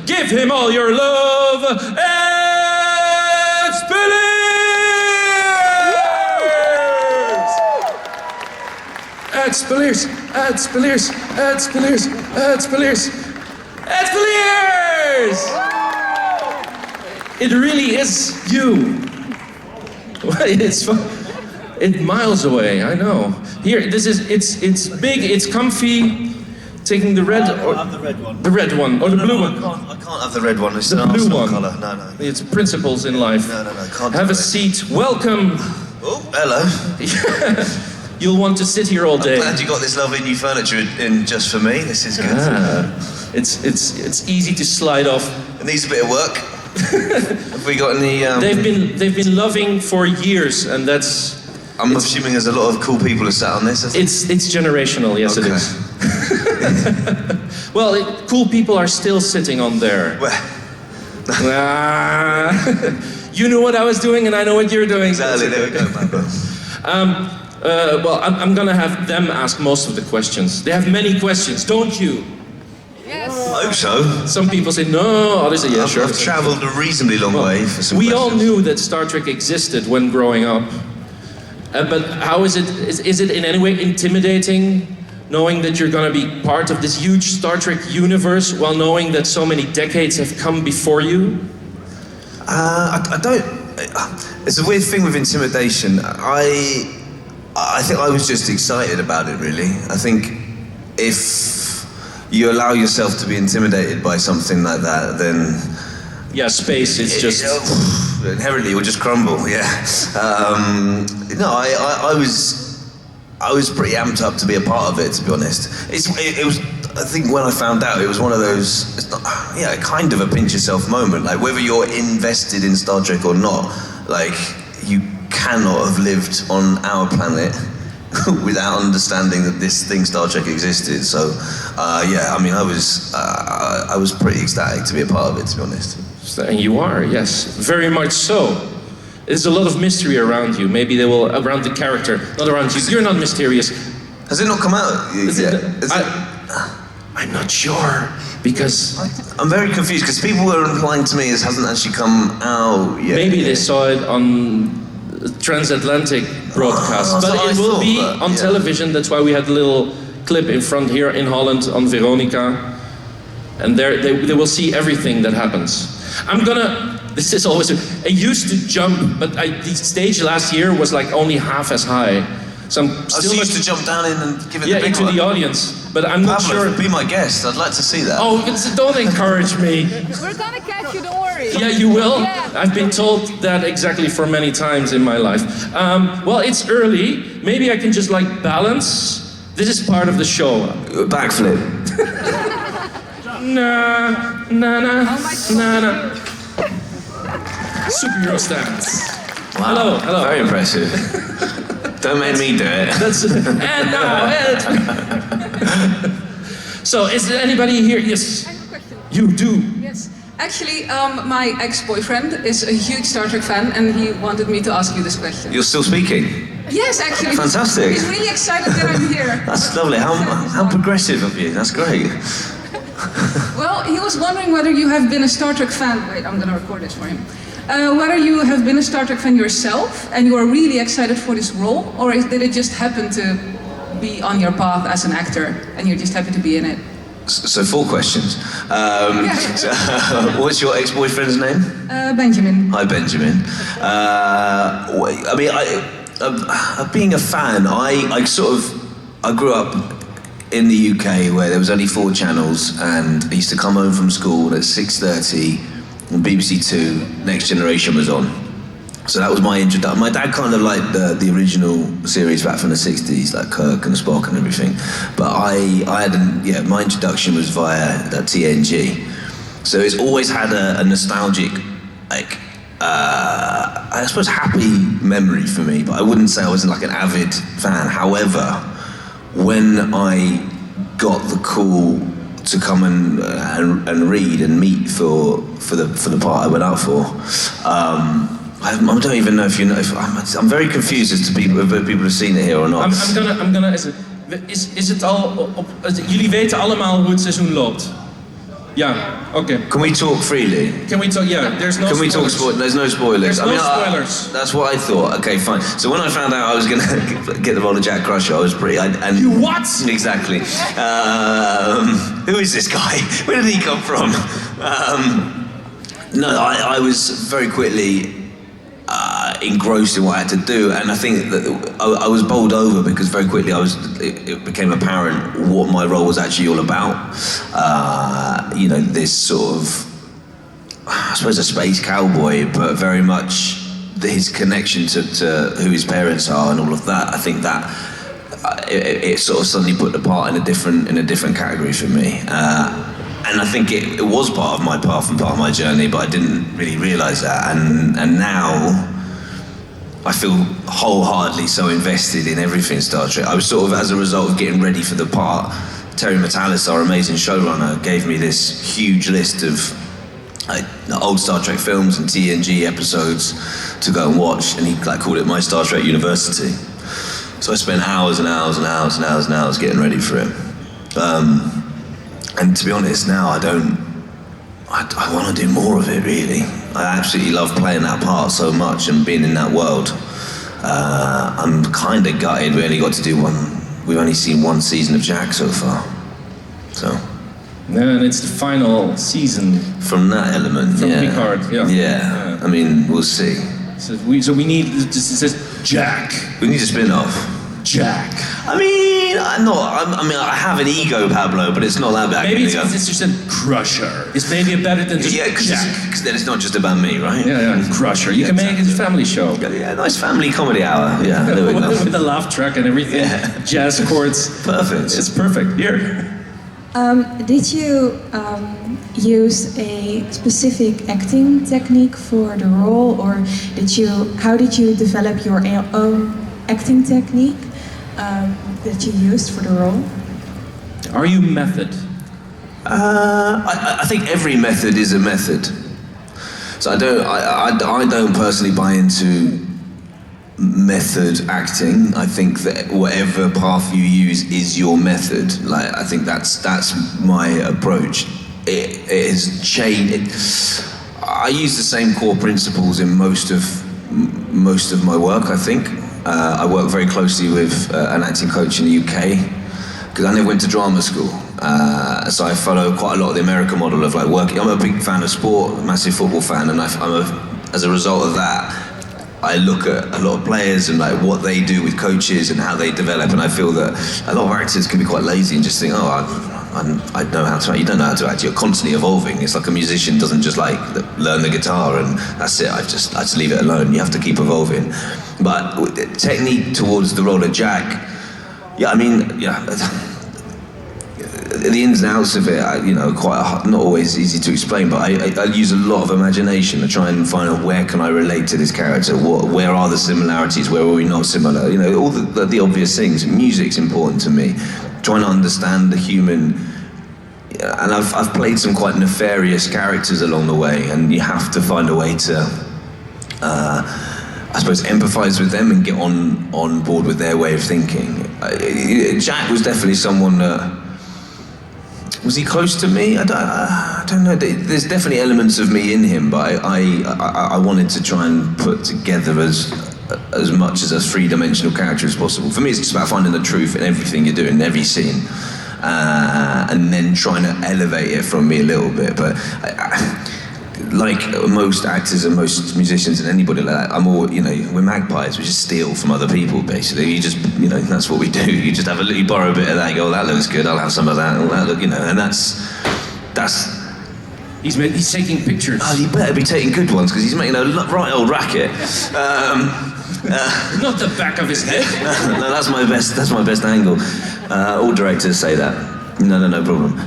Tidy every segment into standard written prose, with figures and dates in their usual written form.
Give him all your love, Ed Speleers! Ed Speleers, Ed Speleers, Ed Speleers, Ed Speleers, Ed Speleers! It really is you. It's miles away, I know. Here, it's big, it's comfy. Taking the red, or have the red one. The red one, or the blue one. I can't have the red one. It's the blue one. Colour. No. It's principles in life. No, can't. Have a seat. Welcome. Oh, hello. You'll want to sit here all day. I'm glad you got this lovely new furniture in just for me. This is good. It's easy to slide off. It needs a bit of work. Have we got any? They've been loving for years, and that's. I'm assuming there's a lot of cool people who sat on this. It's generational, yes, okay. It is. Well, cool people are still sitting on there. Where? You knew what I was doing, and I know what you're doing. Exactly. There we go, Papa. Well, I'm gonna have them ask most of the questions. They have many questions, don't you? Yes. I hope so. Some people say no, others say yeah, sure. I've travelled a reasonably long way for some We questions. all knew that Star Trek existed when growing up. But how is it? Is it in any way intimidating, knowing that you're going to be part of this huge Star Trek universe, while knowing that so many decades have come before you? I don't. It's a weird thing with intimidation. I think I was just excited about it, really. I think if you allow yourself to be intimidated by something like that, then yeah, space is just inherently will just crumble. Yeah. No, I was pretty amped up to be a part of it, to be honest. It was. I think when I found out, it was one of those. It's not, yeah, kind of a pinch yourself moment. Like whether you're invested in Star Trek or not, like you cannot have lived on our planet without understanding that this thing Star Trek existed. So, yeah, I mean, I was pretty ecstatic to be a part of it, to be honest. And you are, yes, very much so. There's a lot of mystery around you. Maybe they will around the character, not around you. You're not mysterious. Has it not come out yet? I'm not sure because I'm very confused because people were implying to me it hasn't actually come out yet. Maybe they saw it on transatlantic broadcast, but it will be on television. That's why we had a little clip in front here in Holland on Veronica, and they will see everything that happens. This is always. I used to jump, but the stage last year was like only half as high. So I'm still used to jump down in and give it the big into one. the audience, but I'm not sure. Be my guest. I'd like to see that. Oh, don't encourage me. We're gonna catch you. Don't worry. Yeah, you will. Yeah. I've been told that exactly for many times in my life. Well, it's early. Maybe I can just like balance. This is part of the show. Backflip. Nah. Superhero stance. Wow. Hello. Very impressive. Don't make me do it. And now, Ed. So, is there anybody here? Yes. I have a question. You do. Yes. Actually, my ex-boyfriend is a huge Star Trek fan, and he wanted me to ask you this question. You're still speaking? Yes, actually. Fantastic. He's really excited that I'm here. That's lovely. How progressive of you. That's great. Well, he was wondering whether you have been a Star Trek fan. Wait, I'm gonna record this for him. Whether you have been a Star Trek fan yourself and you are really excited for this role, or did it just happen to be on your path as an actor and you're just happy to be in it? So 4 questions. What's your ex-boyfriend's name? Benjamin. Hi, Benjamin. I mean, being a fan, I grew up in the UK where there was only 4 channels, and I used to come home from school at 6:30. And BBC 2, Next Generation was on. So that was my introduction. My dad kind of liked the original series back from the 60s, like Kirk and Spock and everything. But my introduction was via TNG. So it's always had a nostalgic, like, I suppose happy memory for me, but I wouldn't say I was like an avid fan. However, when I got the call to come and read and meet for the part I went out for. I don't even know if you know. I'm very confused as to people have seen it here or not. I'm gonna. Is het al? Jullie weten allemaal hoe het seizoen loopt. Yeah. Okay. Can we talk freely? Can we talk? Yeah. There's no. Can we talk there's no spoilers. There's no spoilers. That's what I thought. Okay, fine. So when I found out I was going to get the role of Jack Crusher, I was pretty... You what? Exactly. Who is this guy? Where did he come from? No, I was very quickly engrossed in what I had to do, and I think that I was bowled over because very quickly it became apparent what my role was actually all about. This sort of, I suppose, a space cowboy, but very much his connection to who his parents are and all of that. I think that it sort of suddenly put the part in a different category for me. And I think it was part of my path and part of my journey, but I didn't really realise that. And now I feel wholeheartedly so invested in everything Star Trek. I was sort of, as a result of getting ready for the part, Terry Matalis, our amazing showrunner, gave me this huge list of old Star Trek films and TNG episodes to go and watch, and he called it my Star Trek University. So I spent hours and hours and hours and hours and hours getting ready for it. And to be honest, now I want to do more of it, really. I absolutely love playing that part so much and being in that world. I'm kind of gutted we only got to do one. We've only seen one season of Jack so far. So. Yeah, and it's the final season. From that element, from Picard, yeah. I mean, we'll see. So we need, it says Jack. We need a spin-off. Jack. I mean, I have an ego, Pablo, but it's not that bad. Maybe it's just a Crusher. It's maybe better than just Jack. Because then it's not just about me, right? Yeah, Crusher. You can make it a family show. Yeah, nice family comedy hour. Yeah, there we go. With the laugh track and everything. Yeah. Jazz chords. Perfect. It's perfect. Here. Did you use a specific acting technique for the role, or how did you develop your own acting technique that you used for the role? Are you method? I think every method is a method. So I don't personally buy into method acting. I think that whatever path you use is your method. Like, I think that's my approach. It has changed. I use the same core principles in most of my work, I think. I work very closely with an acting coach in the UK because I never went to drama school. So I follow quite a lot of the American model of like working. I'm a big fan of sport, a massive football fan, and as a result of that, I look at a lot of players and like what they do with coaches and how they develop, and I feel that a lot of actors can be quite lazy and just think, I know how to act. You don't know how to act. You're constantly evolving. It's like a musician doesn't just like learn the guitar and that's it. I just leave it alone. You have to keep evolving. But technique towards the role of Jack, the ins and outs of it, not always easy to explain, but I use a lot of imagination to try and find out where can I relate to this character, where are the similarities, where are we not similar, all the obvious things. Music's important to me, trying to understand the human, and I've played some quite nefarious characters along the way, and you have to find a way to, I suppose, empathise with them and get on board with their way of thinking. Jack was definitely someone that, was he close to me? I don't know. There's definitely elements of me in him, but I wanted to try and put together as much as a three-dimensional character as possible. For me, it's just about finding the truth in everything you do, in every scene, and then trying to elevate it from me a little bit. But like most actors and most musicians and anybody like that, we're magpies. We just steal from other people, basically. You just, that's what we do. You just you borrow a bit of that, you go, that looks good, I'll have some of that, and that's... He's taking pictures. Oh, you better be taking good ones, because he's making a right old racket. Not the back of his head. No, that's my best angle. All directors say that. No problem.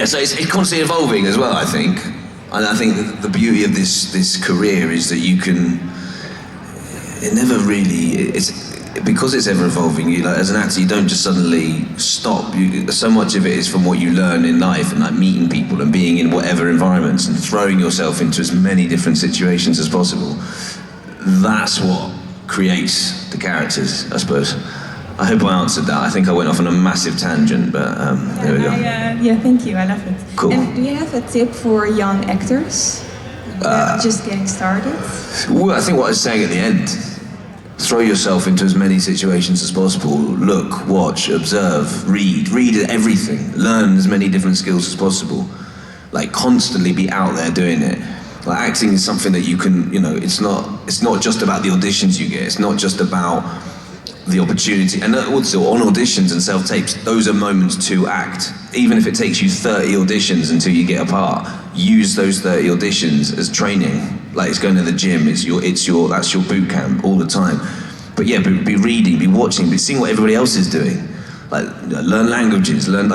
So it's constantly evolving as well, I think. And I think that the beauty of this career is that you can, because it's ever evolving, as an actor, you don't just suddenly stop. So much of it is from what you learn in life and like meeting people and being in whatever environments and throwing yourself into as many different situations as possible. That's what creates the characters, I suppose. I hope I answered that. I think I went off on a massive tangent, but there we go. Yeah, thank you. I love it. Cool. And do you have a tip for young actors just getting started? Well, I think what I was saying at the end, throw yourself into as many situations as possible. Look, watch, observe, read everything. Learn as many different skills as possible. Like, constantly be out there doing it. Like, acting is something that you can, it's not just about the auditions you get. It's not just about the opportunity. And also, on auditions and self-tapes, those are moments to act. Even if it takes you 30 auditions until you get a part, use those 30 auditions as training. Like, it's going to the gym, that's your boot camp all the time. But yeah, be reading, be watching, be seeing what everybody else is doing. Like, learn languages, look,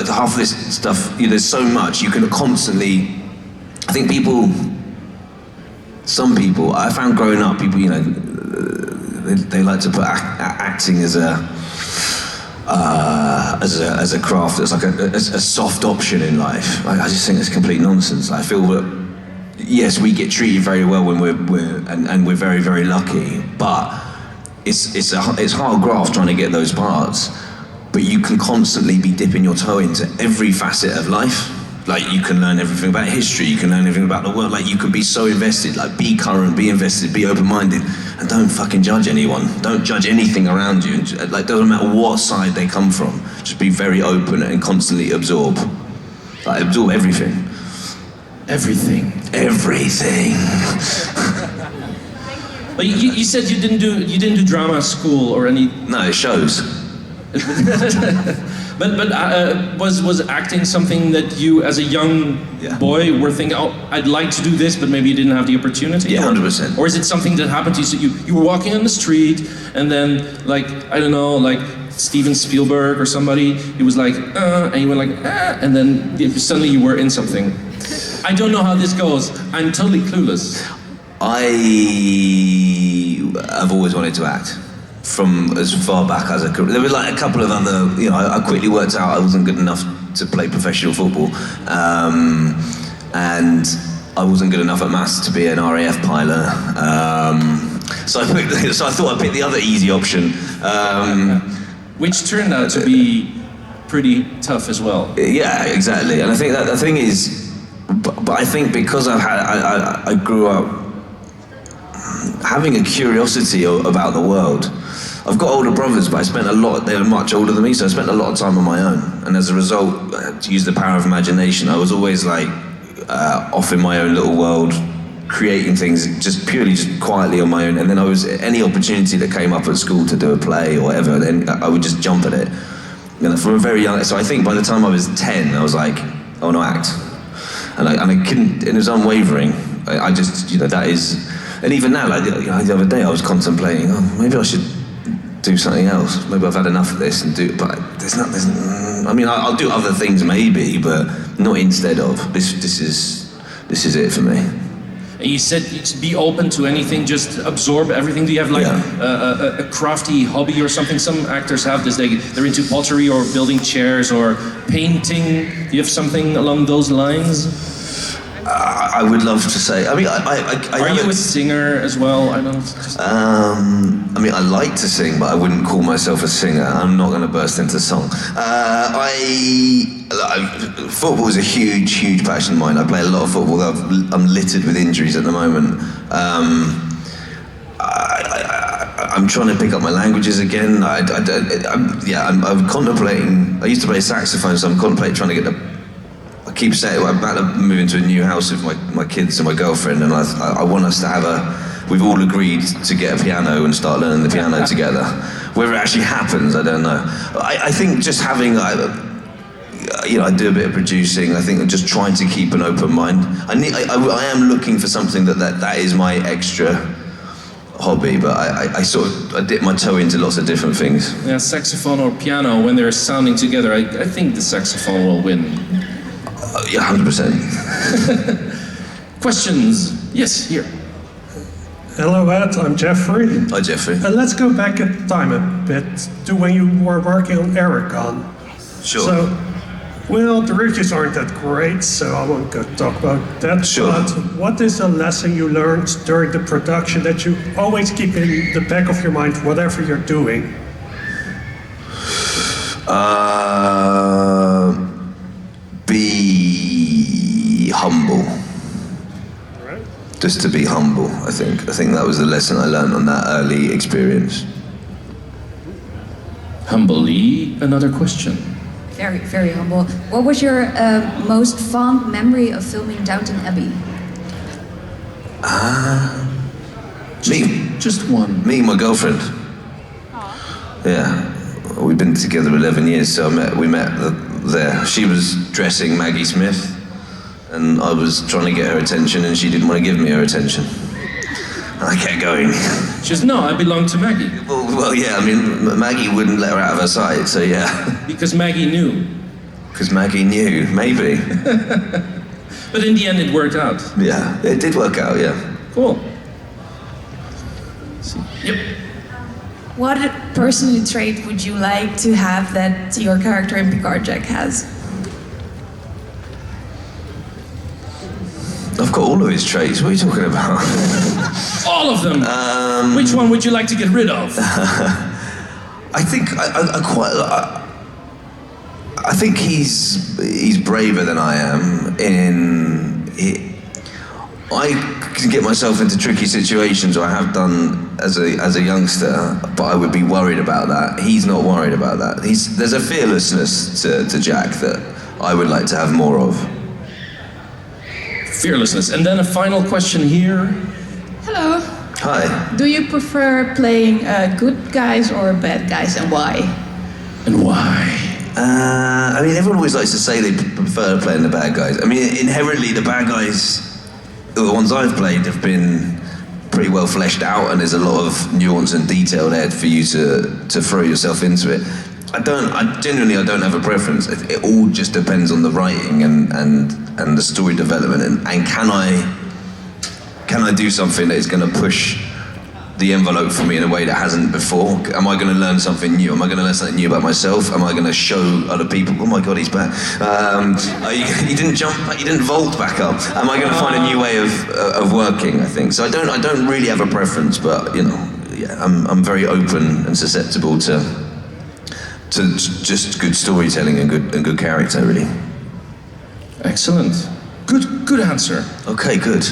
half of this stuff, there's so much, you can constantly, I think some people, I found growing up, people, they like to put acting as a craft, as like a soft option in life. I just think it's complete nonsense. I feel that, yes, we get treated very well when we're very, very lucky, but it's hard graft trying to get those parts. But you can constantly be dipping your toe into every facet of life. Like, you can learn everything about history, you can learn everything about the world. Like, you can be so invested. Like, be current, be invested, be open-minded, and don't fucking judge anyone. Don't judge anything around you. Like, doesn't matter what side they come from. Just be very open and constantly absorb. Like, absorb everything. Everything. But you said you didn't do drama school or any. No, it shows. But was acting something that you, as a young boy, were thinking, oh, I'd like to do this, but maybe you didn't have the opportunity? Yeah, 100%. Or is it something that happened to you? So you were walking on the street, and then, like, I don't know, like Steven Spielberg or somebody, he was like, and you went like, and then suddenly you were in something. I don't know how this goes. I'm totally clueless. I've always wanted to act. From as far back as I could. There was like a couple of other, I quickly worked out I wasn't good enough to play professional football. And I wasn't good enough at maths to be an RAF pilot. So I thought I'd pick the other easy option. Which turned out to be pretty tough as well. Yeah, exactly. And I think that the thing is, but I think because I grew up having a curiosity about the world. I've got older brothers, but they were much older than me, so I spent a lot of time on my own. And as a result, to use the power of imagination, I was always like off in my own little world, creating things just quietly on my own. And then any opportunity that came up at school to do a play or whatever, then I would just jump at it. From a very young, so I think by the time I was 10, I was like, I want to act. And I couldn't, and it was unwavering. I just, that is, and even now, like the other day, I was contemplating, maybe I should do something else. Maybe I've had enough of this and but I'll do other things maybe, but not instead of. This is it for me. And you said to be open to anything, just absorb everything. Do you have like a crafty hobby or something? Some actors have this. They're into pottery or building chairs or painting. Do you have something along those lines? I would love to say. I Are you a singer as well? I don't. I like to sing, but I wouldn't call myself a singer. I'm not going to burst into song. Football is a huge passion of mine. I play a lot of football. I'm littered with injuries at the moment. I'm trying to pick up my languages again. I'm contemplating. I used to play saxophone, so I'm contemplating trying to get I keep saying I'm about to move into a new house with my kids and my girlfriend, and I want us to have we've all agreed to get a piano and start learning the piano together. Whether it actually happens, I don't know. I think just having, I do a bit of producing. I think I'm just trying to keep an open mind. I am looking for something that is my extra hobby, but I dip my toe into lots of different things. Yeah, saxophone or piano, when they're sounding together, I think the saxophone will win. 100%. Questions? Yes, here. Hello Ed, I'm Jeffrey. Hi Jeffrey. Let's go back in time a bit to when you were working on Eragon. Sure. So, the reviews aren't that great, so I won't go talk about that. Sure. But what is a lesson you learned during the production that you always keep in the back of your mind, whatever you're doing? Be humble. Just to be humble, I think. I think that was the lesson I learned on that early experience. Humbly, another question. Very, very humble. What was your most fond memory of filming Downton Abbey? Just one. Me and my girlfriend. Yeah, we've been together 11 years, so we met there. She was dressing Maggie Smith, and I was trying to get her attention, and she didn't want to give me her attention. And I kept going. She says, no, I belong to Maggie. Well, yeah, I mean, Maggie wouldn't let her out of her sight, so yeah. Because Maggie knew. Because Maggie knew, maybe. But in the end, it worked out. Yeah, it did work out, yeah. Cool. Let's see. Yep. What personality trait would you like to have that your character in Picard Jack has? I've got all of his traits. What are you talking about? All of them. Which one would you like to get rid of? I think I think he's braver than I am. I can get myself into tricky situations, or I have done as a youngster, but I would be worried about that. He's not worried about that. There's a fearlessness to Jack that I would like to have more of. Fearlessness. And then a final question here. Hello. Hi. Do you prefer playing good guys or bad guys, and why? And why? I mean, everyone always likes to say they prefer playing the bad guys. I mean, inherently, the bad guys, the ones I've played, have been pretty well fleshed out, and there's a lot of nuance and detail there for you to throw yourself into it. I genuinely don't have a preference. It all just depends on the writing and the story development, and can I do something that is going to push the envelope for me in a way that hasn't before? Am I going to learn something new? Am I going to learn something new about myself? Am I going to show other people, oh my God, he's back. You didn't jump, you didn't vault back up. Am I going to find a new way of working, I think? So I don't really have a preference, but, you know, yeah, I'm very open and susceptible to just good storytelling and good character, really. Excellent. Good answer. Okay, good.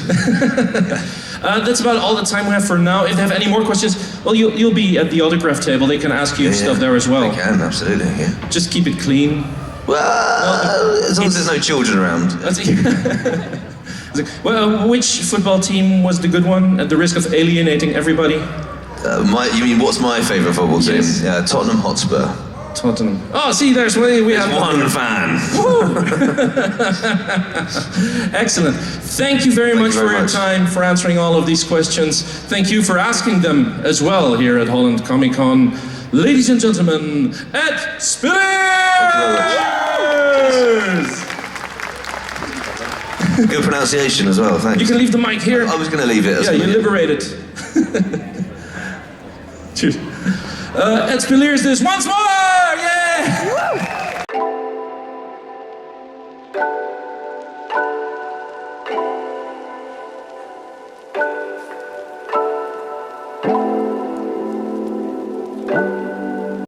That's about all the time we have for now. If they have any more questions, well, you'll be at the autograph table. They can ask you stuff there as well. They can, absolutely, yeah. Just keep it clean. Well, as long as there's no children around. Well, which football team was the good one, at the risk of alienating everybody? You mean, what's my favourite football team? Yes. Yeah, Tottenham Hotspur. Tottenham. Oh, see, we have one fan. Excellent. Thank you very much for your time, for answering all of these questions. Thank you for asking them as well here at Holland Comic Con. Ladies and gentlemen, Ed Speleers! Good pronunciation as well, thanks. You can leave the mic here. I was going to leave it. Yeah, you liberate it. Cheers. Ed Speleers this once more! Yeah!